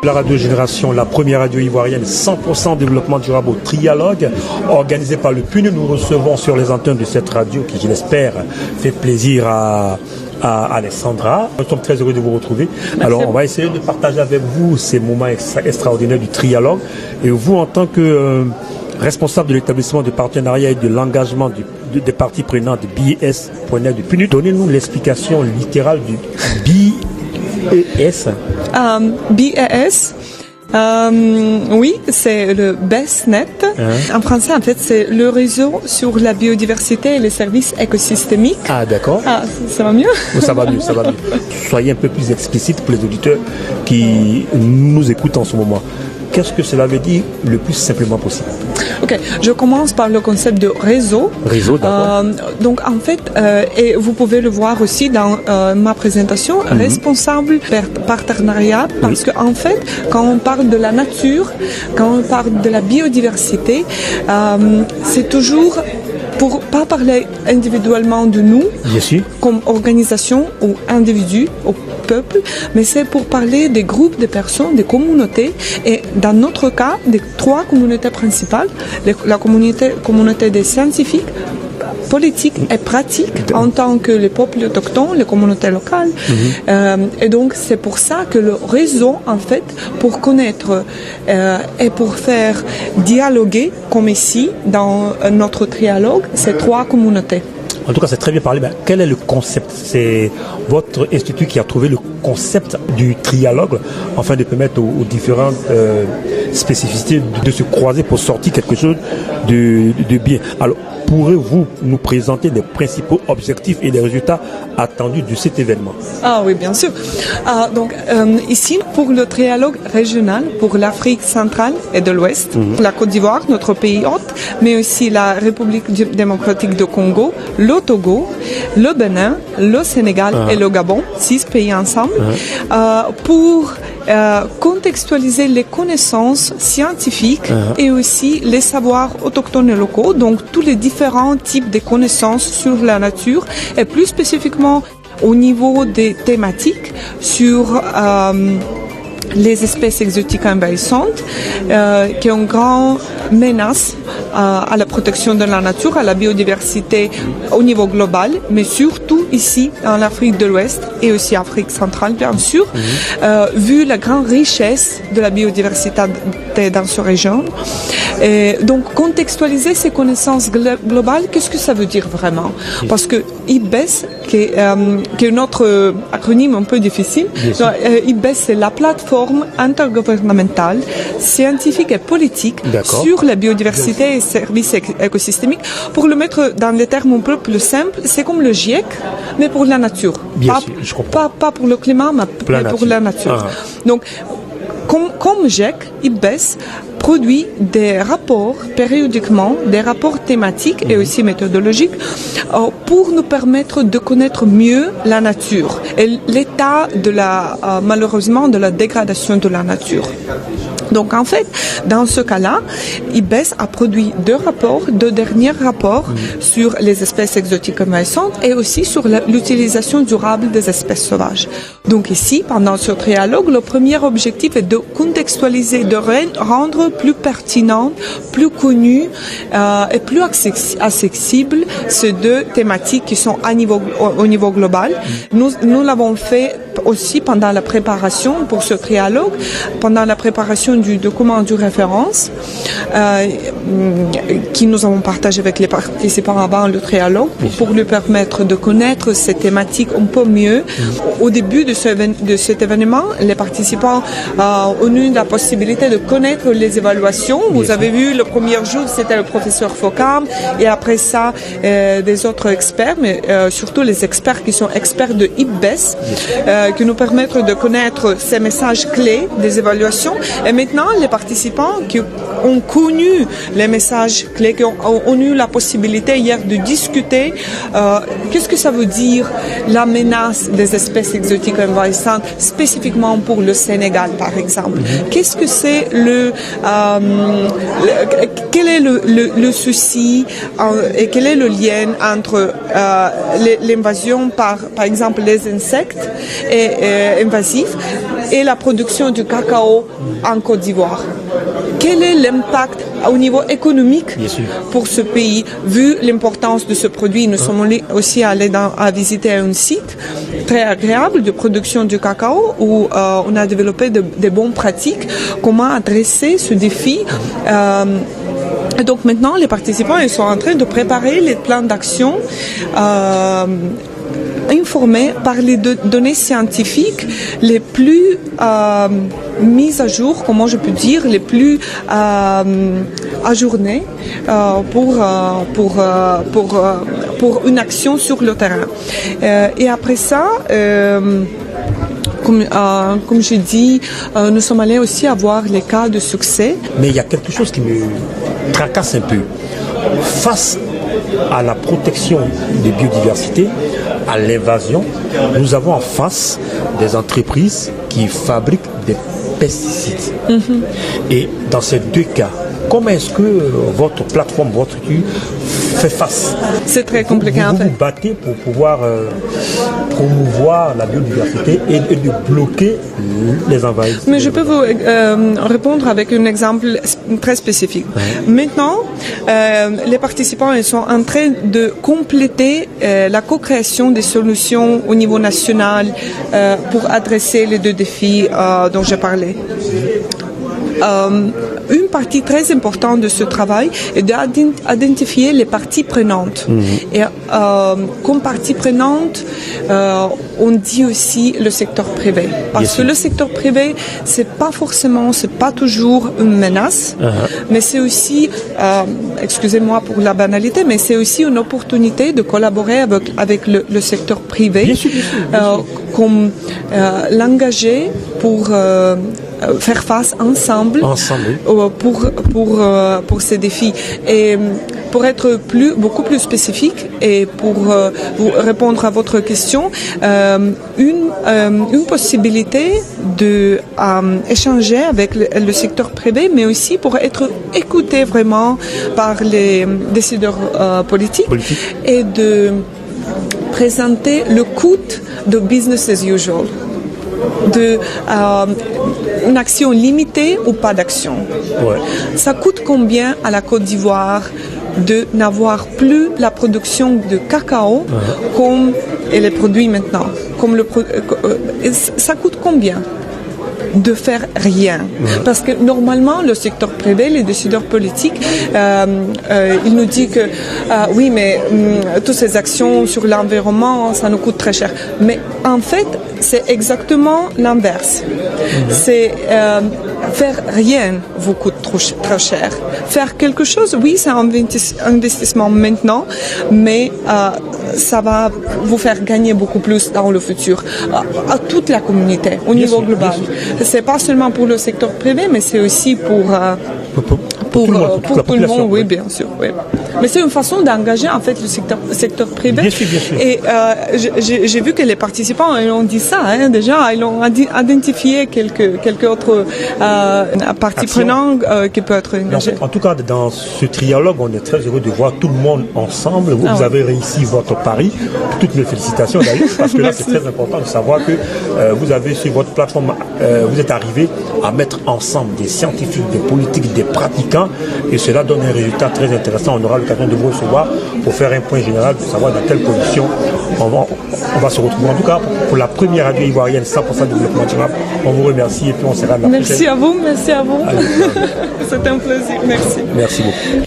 La radio Génération, la première radio ivoirienne 100% développement durable au Trialogue, organisé par le PUN. Nous recevons sur les antennes de cette radio qui, je l'espère, fait plaisir à Alessandra. Nous sommes très heureux de vous retrouver. Alors, on va essayer de partager avec vous ces moments extraordinaires du Trialogue. Et vous, en tant que responsable de l'établissement de partenariat et de l'engagement des parties prenantes de BES.net de PUN, donnez-nous l'explication littérale du BES. BES. Oui, c'est le BES.net. En français, en fait, c'est le réseau sur la biodiversité et les services écosystémiques. Ah, d'accord. Ah, ça va mieux? Ça va mieux, ça va mieux. Soyez un peu plus explicite pour les auditeurs qui nous écoutent en ce moment. Qu'est-ce que cela veut dire le plus simplement possible? Ok, je commence par le concept de réseau. Réseau, d'accord. Donc en fait, et vous pouvez le voir aussi dans ma présentation, responsable partenariat, parce que en fait, quand on parle de la nature, quand on parle de la biodiversité, c'est toujours pour pas parler individuellement de nous, comme organisation ou individu, au peuple, mais c'est pour parler des groupes de personnes, des communautés, et dans notre cas, des 3 communautés principales, la communauté des scientifiques, politiques et pratiques en tant que les peuples autochtones, les communautés locales. Et donc, c'est pour ça que le réseau, en fait, pour connaître et pour faire dialoguer, comme ici, dans notre trialogue, ces 3 communautés. En tout cas, c'est très bien parlé. Mais quel est le concept? C'est votre institut qui a trouvé le concept du trialogue afin de permettre aux différentes spécificités de se croiser pour sortir quelque chose de bien. Alors, pourrez-vous nous présenter les principaux objectifs et les résultats attendus de cet événement? Ah oui, bien sûr. Donc, ici, pour le trialogue régional, pour l'Afrique centrale et de l'Ouest, la Côte d'Ivoire, notre pays hôte, mais aussi la République démocratique du Congo, le Togo, le Bénin, le Sénégal et le Gabon, 6 pays ensemble, pour contextualiser les connaissances scientifiques et aussi les savoirs autochtones et locaux, donc tous les différents types de connaissances sur la nature et plus spécifiquement au niveau des thématiques sur les espèces exotiques envahissantes qui ont une grande menace à la protection de la nature, à la biodiversité au niveau global, mais surtout ici en Afrique de l'Ouest et aussi Afrique centrale, bien sûr, vu la grande richesse de la biodiversité dans cette région. Et donc, contextualiser ces connaissances globales, qu'est-ce que ça veut dire vraiment? Parce que IBES, qui est notre acronyme un peu difficile, IBES, c'est la plateforme intergouvernementale, scientifique et politique sur la biodiversité et services écosystémiques. Pour le mettre dans les termes un peu plus simples, c'est comme le GIEC, mais pour la nature. Bien sûr, je comprends. Pas pour le climat, mais pour la nature. Donc, comme GIEC, IBES produit des rapports périodiquement, des rapports thématiques et aussi méthodologiques pour nous permettre de connaître mieux la nature et l'état de malheureusement de la dégradation de la nature. Donc en fait, dans ce cas-là, IBES a produit 2 derniers rapports sur les espèces exotiques envahissantes et aussi sur l'utilisation durable des espèces sauvages. Donc ici, pendant ce trialogue, le premier objectif est de contextualiser, de rendre plus pertinent, plus connu et plus accessible ces 2 thématiques qui sont au niveau global. Nous l'avons fait aussi pendant la préparation pour ce trialogue, pendant la préparation du document de référence qui nous avons partagé avec les participants avant le trialogue pour lui permettre de connaître ces thématiques un peu mieux. Au début de cet événement, les participants ont eu la possibilité de connaître les évaluations. Vous avez vu, le premier jour, c'était le professeur Focam et après ça, des autres experts, mais surtout les experts qui sont experts de IBES, qui nous permettent de connaître ces messages clés des évaluations. Et maintenant, les participants qui ont connu les messages clés, qui ont eu la possibilité hier de discuter qu'est-ce que ça veut dire la menace des espèces exotiques envahissantes spécifiquement pour le Sénégal, par exemple. Qu'est-ce que c'est quel est le souci et quel est le lien entre l'invasion par exemple les insectes invasifs et la production du cacao en Côte d'Ivoire. Quel est l'impact au niveau économique pour ce pays, vu l'importance de ce produit? Nous sommes aussi allés à visiter un site très agréable de production du cacao où on a développé de bonnes pratiques, comment adresser ce défi. Et donc maintenant, les participants ils sont en train de préparer les plans d'action informés par les données scientifiques les plus mises à jour, comment je peux dire, les plus ajournées pour une action sur le terrain. Et après ça, comme je dis, nous sommes allés aussi avoir les cas de succès. Mais il y a quelque chose qui me tracasse un peu. Face à la protection des biodiversités, à l'invasion, nous avons en face des entreprises qui fabriquent des pesticides. Et dans ces deux cas, comment est-ce que votre plateforme, votre structure fait face? C'est très compliqué en fait. Vous vous battez pour pouvoir promouvoir la biodiversité et de bloquer les envahisseurs. Mais je peux vous répondre avec un exemple très spécifique. Maintenant, les participants ils sont en train de compléter la co-création des solutions au niveau national pour adresser les deux défis dont j'ai parlé. Une partie très importante de ce travail est d'identifier les parties prenantes. Et comme partie prenante, on dit aussi le secteur privé. Parce que le secteur privé, c'est pas toujours une menace, mais c'est aussi, excusez-moi pour la banalité, mais c'est aussi une opportunité de collaborer avec le secteur privé, bien sûr. Comme l'engager pour faire face ensemble pour ces défis. Et pour être beaucoup plus spécifique et pour vous répondre à votre question, une possibilité de échanger avec le secteur privé, mais aussi pour être écouté vraiment par les décideurs politiques et de présenter le coût de business as usual. Une action limitée ou pas d'action. Ça coûte combien à la Côte d'Ivoire de n'avoir plus la production de cacao comme elle est produite maintenant? Ça coûte combien de faire rien? Parce que normalement, le secteur privé, les décideurs politiques, ils nous disent que oui, mais toutes ces actions sur l'environnement, ça nous coûte très cher. Mais en fait, c'est exactement l'inverse. C'est faire rien vous coûte trop cher. Faire quelque chose, oui, c'est un investissement maintenant, mais ça va vous faire gagner beaucoup plus dans le futur à toute la communauté, au niveau global. C'est pas seulement pour le secteur privé, mais c'est aussi pour tout le monde, oui, bien sûr. Oui. Mais c'est une façon d'engager en fait le secteur privé. Bien sûr. Et j'ai vu que les participants ils ont dit ça déjà, ils ont identifié quelques autres parties prenantes qui peuvent être engagées. En tout cas, dans ce trialogue, on est très heureux de voir tout le monde ensemble. Vous avez réussi votre pari. Toutes mes félicitations d'ailleurs, parce que là c'est très important de savoir que vous avez sur votre plateforme, vous êtes arrivé à mettre ensemble des scientifiques, des politiques, des pratiquants, et cela donne un résultat très intéressant. On aura l'occasion de vous recevoir pour faire un point général, de savoir dans quelles conditions on va se retrouver. En tout cas, pour la première radio ivoirienne 100% développement durable, on vous remercie et puis on sera là. Merci à vous. C'était un plaisir. Merci. Merci beaucoup.